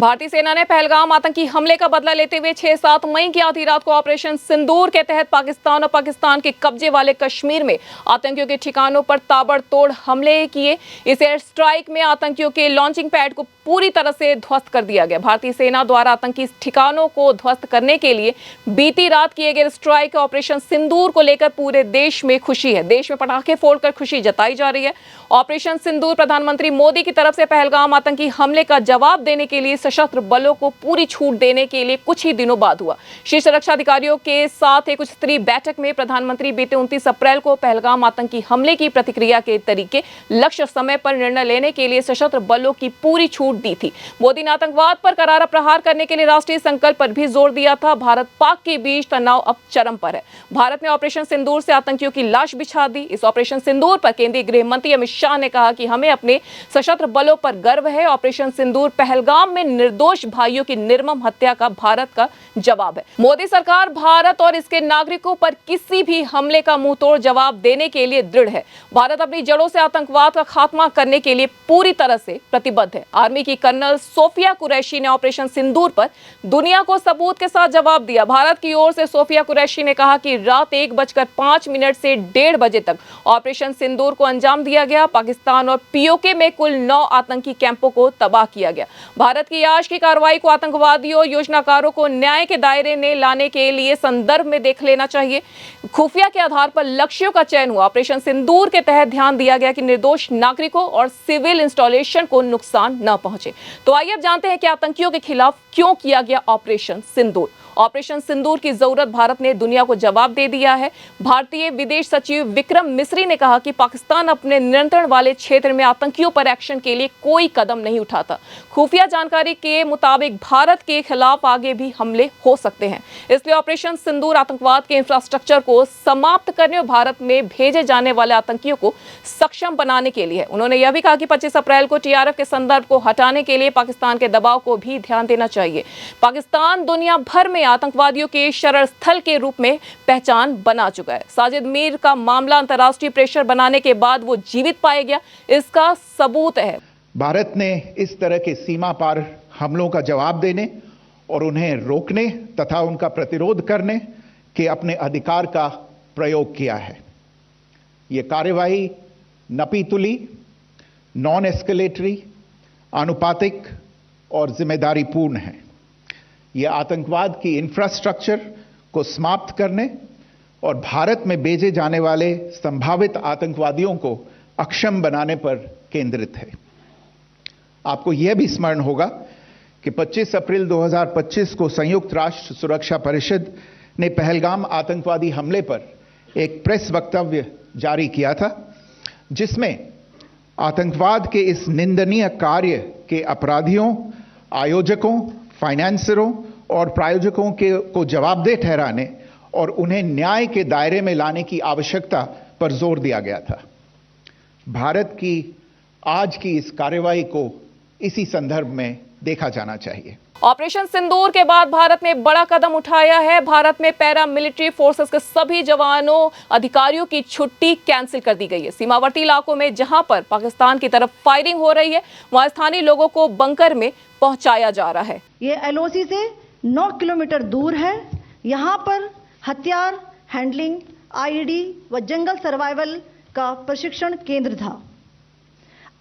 भारतीय सेना ने पहलगाम आतंकी हमले का बदला लेते हुए 6-7 मई की आधी रात को ऑपरेशन सिंदूर के तहत पाकिस्तान और पाकिस्तान के कब्जे वाले कश्मीर में आतंकियों के ठिकानों पर ताबड़तोड़ हमले किए। इस एयर स्ट्राइक में आतंकियों के लॉन्चिंग पैड को पूरी तरह से ध्वस्त कर दिया गया। भारतीय सेना द्वारा आतंकी ठिकानों को ध्वस्त करने के लिए बीती रात किए गए स्ट्राइक ऑपरेशन सिंदूर को लेकर पूरे देश में खुशी है। देश में पटाखे फोड़कर खुशी जताई जा रही है। ऑपरेशन सिंदूर प्रधानमंत्री मोदी की तरफ से पहलगाम आतंकी हमले का जवाब देने के लिए सशस्त्र बलों को पूरी छूट देने के लिए कुछ ही दिनों बाद हुआ। शीर्ष रक्षा अधिकारियों के साथ एक उच्च स्तरीय बैठक में प्रधानमंत्री बीते 29 अप्रैल को पहलगाम आतंकी हमले की प्रतिक्रिया के तरीके, लक्ष्य, समय पर निर्णय लेने के लिए सशस्त्र बलों की पूरी छूट दी थी। मोदी ने आतंकवाद पर करारा प्रहार करने के लिए राष्ट्रीय संकल्प पर भी जोर दिया था। भारत पाक के बीच तनाव अब चरम पर है। भारत ने ऑपरेशन सिंदूर से आतंकियों की लाश बिछा दी। इस ऑपरेशन सिंदूर पर केंद्रीय गृह मंत्री अमित शाह ने कहा कि हमें अपने सशस्त्र बलों पर गर्व है। ऑपरेशन सिंदूर पहलगाम में निर्दोष भाइयों की निर्मम हत्या का भारत का जवाब है। मोदी सरकार भारत और इसके नागरिकों पर किसी भी हमले का मुंहतोड़ जवाब देने के लिए दृढ़ है। भारत अपनी जड़ों से आतंकवाद का खात्मा करने के लिए पूरी तरह से प्रतिबद्ध है। आर्मी की कर्नल सोफिया कुरैशी ने ऑपरेशन सिंदूर पर दुनिया को सबूत के साथ जवाब दिया। भारत की ओर से सोफिया कुरैशी ने कहा कि रात 1:05 से 1:30 बजे तक ऑपरेशन सिंदूर को अंजाम दिया गया। पाकिस्तान और पीओके में कुल 9 आतंकी कैंपों को तबाह किया गया। भारत की आज की कार्रवाई को आतंकवादियों और योजनाकारों को न्याय के दायरे में लाने के लिए संदर्भ में देख लेना चाहिए। खुफिया के आधार पर लक्ष्यों का चयन हुआ। ऑपरेशन सिंदूर के तहत ध्यान दिया गया कि निर्दोष नागरिकों और सिविल इंस्टॉलेशन को नुकसान न पहुंचे। तो आइए अब जानते हैं कि आतंकियों के खिलाफ क्यों किया गया ऑपरेशन सिंदूर। ऑपरेशन सिंदूर की जरूरत भारत ने दुनिया को जवाब दे दिया है। भारतीय विदेश सचिव विक्रम मिस्री ने कहा कि पाकिस्तान अपने नियंत्रण वाले क्षेत्र में आतंकियों पर एक्शन के लिए कोई कदम नहीं उठाता। खुफिया जानकारी के मुताबिक भारत के खिलाफ आगे भी हमले हो सकते हैं। इसलिए ऑपरेशन सिंदूर आतंकवाद के इंफ्रास्ट्रक्चर को समाप्त करने और भारत में भेजे जाने वाले आतंकियों को सक्षम बनाने के लिए है। उन्होंने यह भी कहा कि 25 अप्रैल को टीआरएफ के संदर्भ को हटाने के लिए पाकिस्तान के दबाव को भी ध्यान देना चाहिए। पाकिस्तान दुनिया भर में आतंकवादियों के शरण स्थल के रूप में पहचान बना चुका है। साजिद मीर का मामला अंतर्राष्ट्रीय प्रेशर बनाने के बाद वो जीवित पाया गया, इसका सबूत है। भारत ने इस तरह के सीमा पार हमलों का जवाब देने और उन्हें रोकने तथा उनका प्रतिरोध करने के अपने अधिकार का प्रयोग किया है। ये कार्यवाही नपीतुली, नॉन एस्केलेटरी, आनुपातिक और जिम्मेदारीपूर्ण है। यह आतंकवाद की इंफ्रास्ट्रक्चर को समाप्त करने और भारत में भेजे जाने वाले संभावित आतंकवादियों को अक्षम बनाने पर केंद्रित है। आपको यह भी स्मरण होगा कि 25 अप्रैल 2025 को संयुक्त राष्ट्र सुरक्षा परिषद ने पहलगाम आतंकवादी हमले पर एक प्रेस वक्तव्य जारी किया था, जिसमें आतंकवाद के इस निंदनीय कार्य के अपराधियों, आयोजकों, फाइनेंसरों और प्रायोजकों को जवाबदेह ठहराने और उन्हें न्याय के दायरे में लाने की आवश्यकता पर जोर दिया गया था। भारत की आज की इस कार्रवाई को इसी संदर्भ में देखा जाना चाहिए। ऑपरेशन सिंदूर के बाद भारत ने बड़ा कदम उठाया है। भारत में पैरा मिलिट्री फोर्सेस के सभी जवानों, अधिकारियों की छुट्टी कैंसिल कर दी गई है। सीमावर्ती इलाकों में जहां पर पाकिस्तान की तरफ फायरिंग हो रही है, वहां स्थानीय लोगों को बंकर में पहुंचाया जा रहा है। ये एलओसी से 9 किलोमीटर दूर है। यहाँ पर हथियार हैंडलिंग, आईईडी व जंगल सर्वाइवल का प्रशिक्षण केंद्र था।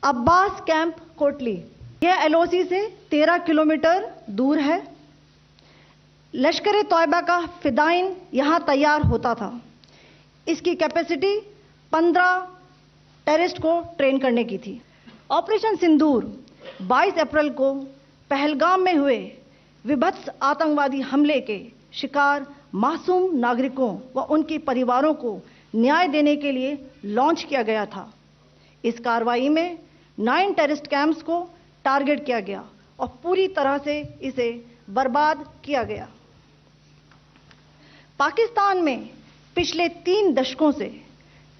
अब्बास कैंप कोटली, यह एलओसी से 13 किलोमीटर दूर है। लश्कर तौयबा का फिदाइन यहाँ तैयार होता था। इसकी कैपेसिटी 15 टेररिस्ट को ट्रेन करने की थी। ऑपरेशन सिंदूर 22 अप्रैल को पहलगाम में हुए विभत्स आतंकवादी हमले के शिकार मासूम नागरिकों व उनके परिवारों को न्याय देने के लिए लॉन्च किया गया था। इस कार्रवाई में 9 टेररिस्ट कैंप्स को टारगेट किया गया और पूरी तरह से इसे बर्बाद किया गया। पाकिस्तान में पिछले 3 दशकों से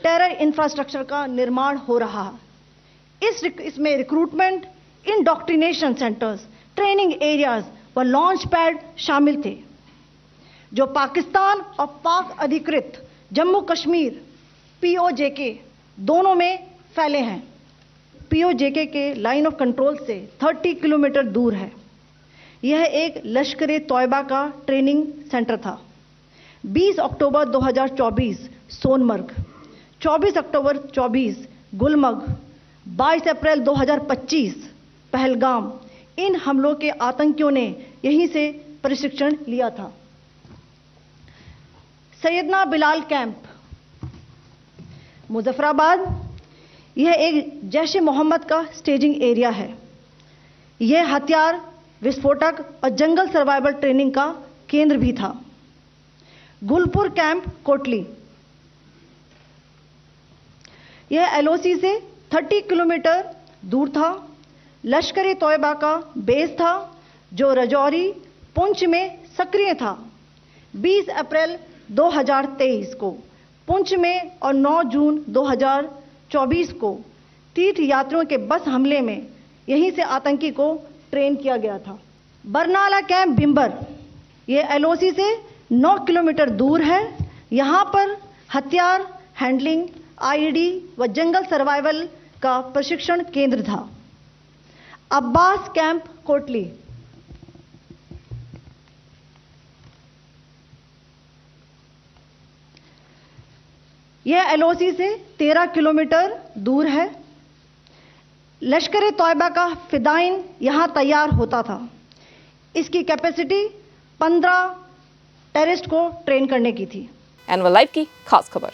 टेरर इंफ्रास्ट्रक्चर का निर्माण हो रहा है। इसमें recruitment, indoctrination centres, training areas व लॉन्च पैड शामिल थे, जो पाकिस्तान और पाक अधिकृत जम्मू कश्मीर पीओजेके दोनों में फैले हैं। पीओजेके के लाइन ऑफ कंट्रोल से 30 किलोमीटर दूर है। यह एक लश्कर तौयबा का ट्रेनिंग सेंटर था। 20 अक्टूबर 2024 सोनमर्ग, 24 अक्टूबर 24 गुलमर्ग, 22 अप्रैल 2025 पहलगाम, इन हमलों के आतंकियों ने यहीं से प्रशिक्षण लिया था। सैयदना बिलाल कैंप, मुजफ्फराबाद, यह एक जैश ए मोहम्मद का स्टेजिंग एरिया है। यह हथियार, विस्फोटक और जंगल सर्वाइवल ट्रेनिंग का केंद्र भी था। गुलपुर कैंप कोटली, यह एलओसी से 30 किलोमीटर दूर था। लश्कर तौयबा का बेस था जो रजौरी, पुंछ में सक्रिय था। 20 अप्रैल 2023 को पुंछ में और 9 जून 2024 को तीर्थ यात्रियों के बस हमले में यहीं से आतंकी को ट्रेन किया गया था। बरनाला कैंप भिंबर, ये एलओसी से 9 किलोमीटर दूर है। यहाँ पर हथियार, हैंडलिंग, आईईडी व जंगल सर्वाइवल का प्रशिक्षण केंद्र था। अब्बास कैंप कोटली, यह एलओसी से 13 किलोमीटर दूर है। लश्कर तौयबा का फिदाइन यहां तैयार होता था। इसकी कैपेसिटी 15 टेररिस्ट को ट्रेन करने की थी। एनवल लाइव की खास खबर।